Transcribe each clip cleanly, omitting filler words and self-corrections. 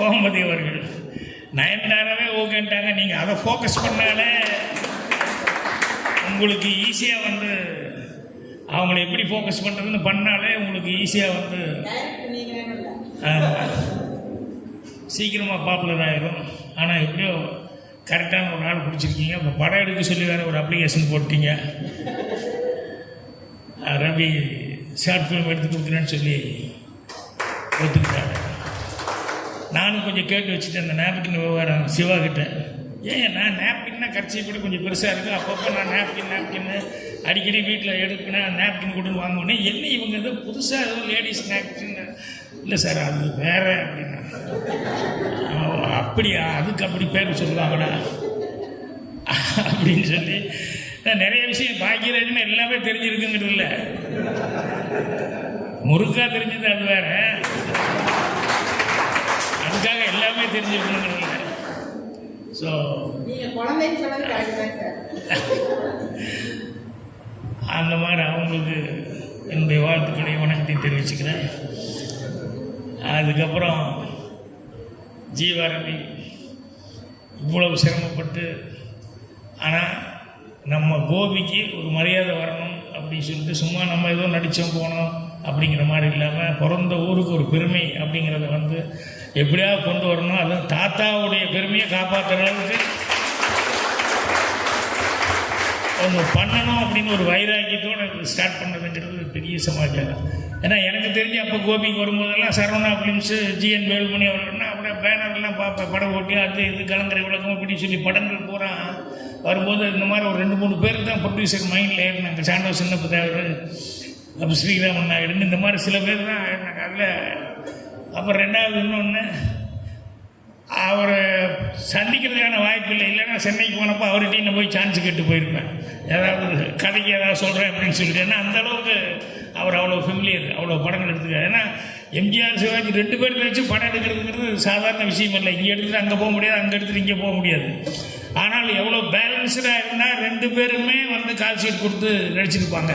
கோமதி அவர்கள் நயன்தாராவே ஓகேன்ட்டாங்க. நீங்கள் அதை ஃபோக்கஸ் பண்ணாலே உங்களுக்கு ஈஸியாக வந்து அவங்கள எப்படி ஃபோக்கஸ் பண்ணுறதுன்னு பண்ணாலே உங்களுக்கு ஈஸியாக வந்து சீக்கிரமாக பாப்புலர் ஆகிடும். ஆனால் எப்படியோ கரெக்டான ஒரு நாள் பிடிச்சிருக்கீங்க. இப்போ படம் எடுக்க சொல்லி வேறு ஒரு அப்ளிகேஷன் போட்டீங்க. ரவி ஷார்ட் ஃபிலிம் எடுத்து கொடுக்குறேன்னு சொல்லி ஒத்துக்கிட்டாங்க. நானும் கொஞ்சம் கேட்டு வச்சுட்டேன் அந்த நேப்கின் விவகாரம் சிவா கிட்ட. ஏன் நான் நேப்கின்னா கட்சி கூட கொஞ்சம் பெருசாக இருக்குது. அப்பப்போ நான் நேப்கின்னு அடிக்கடி வீட்டில் எடுப்பினேன். நேப்கின் கொடுன்னு வாங்குவேன். என்ன இவங்க எதோ புதுசாக எதுவும் லேடிஸ் நேப்கின் இல்லை சார் அது வேறு அப்படின்னா. அப்படியா அதுக்கு அப்படி பேர் சொல்லுவாங்கடா அப்படின்னு சொல்லி நிறைய விஷயம் பாக்கியராஜன்னு எல்லாமே தெரிஞ்சிருக்குங்கிறது இல்லை. முறுக்கா தெரிஞ்சது அது வேற, அதுக்காக எல்லாமே தெரிஞ்சிருக்கணுங்கிறது இல்லை. ஸோ அந்த மாதிரி அவங்களுக்கு என்னுடைய வாழ்த்துக்களை வணக்கத்தை தெரிவிச்சுக்கிறேன். அதுக்கப்புறம் ஜீவாரவி இவ்வளவு சிரமப்பட்டு, ஆனால் நம்ம கோபிக்கு ஒரு மரியாதை வரணும் அப்படின்னு சொல்லிட்டு சும்மா நம்ம ஏதோ நடித்தோம் போனோம் அப்படிங்கிற மாதிரி இல்லாமல் பிறந்த ஊருக்கு ஒரு பெருமை அப்படிங்கிறத வந்து எப்படியாவது கொண்டு வரணும். அதுவும் தாத்தாவுடைய பெருமையை காப்பாற்றுற அளவுக்கு ஒன்று பண்ணணும் அப்படின்னு ஒரு வைராக்கியத்தோடு ஸ்டார்ட் பண்ணதுங்கிறது பெரிய சமாச்சாரம். ஏன்னா எனக்கு தெரிஞ்சு அப்போ கோபிக்கு வரும்போதெல்லாம் சரவணா ஃபிலிம்ஸு ஜிஎன் வேலுமணி அவர்கள்னா அப்படியே பேனர்லாம் பார்ப்பேன். படம் ஓட்டி அது இது கலங்கரை விளக்கம் அப்படின்னு சொல்லி படங்கள் பூரா வரும்போது இந்த மாதிரி ஒரு 2-3 பேருக்கு தான் ப்ரொடியூசர் மைண்டில் ஏறினாங்க. சாண்டோ சின்னப்ப தேவர், அப்போ ஸ்ரீராமன் நாயுடுன்னு இந்த மாதிரி சில பேர் தான் ஏறினாங்க. அதில் அப்புறம் ரெண்டாவது இன்னொன்று அவரை சந்திக்கிறதுக்கான வாய்ப்பு இல்லை. இல்லைன்னா சென்னைக்கு போனப்போ அவர்கிட்டையும் நான் போய் சான்ஸ் கேட்டு போயிருப்பேன். ஏதாவது கதைக்கு ஏதாவது சொல்கிறேன் அப்படின்னு சொல்லிட்டு. ஏன்னா அந்தளவுக்கு அவர் அவ்வளோ ஃபெமிலியர், அவ்வளோ படங்கள் எடுத்துக்காரு. ஏன்னா எம்ஜிஆர் சிவாஜி 2 பேர் வச்சு படம் எடுக்கிறதுங்கிறது சாதாரண விஷயம் இல்லை. இங்கே எடுத்துகிட்டு அங்கே போக முடியாது, அங்கே எடுத்துகிட்டு இங்கே போக முடியாது. ஆனால் எவ்வளோ பேலன்ஸ்டாக இருந்தால் 2 பேருமே வந்து கால் ஷீட் கொடுத்து நடிச்சிருப்பாங்க.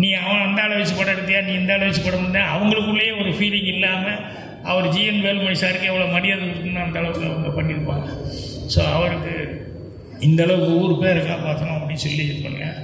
நீ அவன் அந்த ஆளை வச்சு படம் எடுத்தியா, நீ இந்த ஆளை வச்சு படம் எடுத்தியா, அவங்களுக்குள்ளேயே ஒரு ஃபீலிங் இல்லாமல் அவர் ஜிஎன் வேலுமணி சாருக்கு எவ்வளோ மரியாதை கொடுக்குன்னு அந்த அளவுக்கு அவங்க பண்ணியிருப்பாங்க. ஸோ அவருக்கு இந்த அளவுக்கு ஊர் பேரை காப்பாற்றணும் அப்படின்னு சொல்லி இது பண்ணுங்க.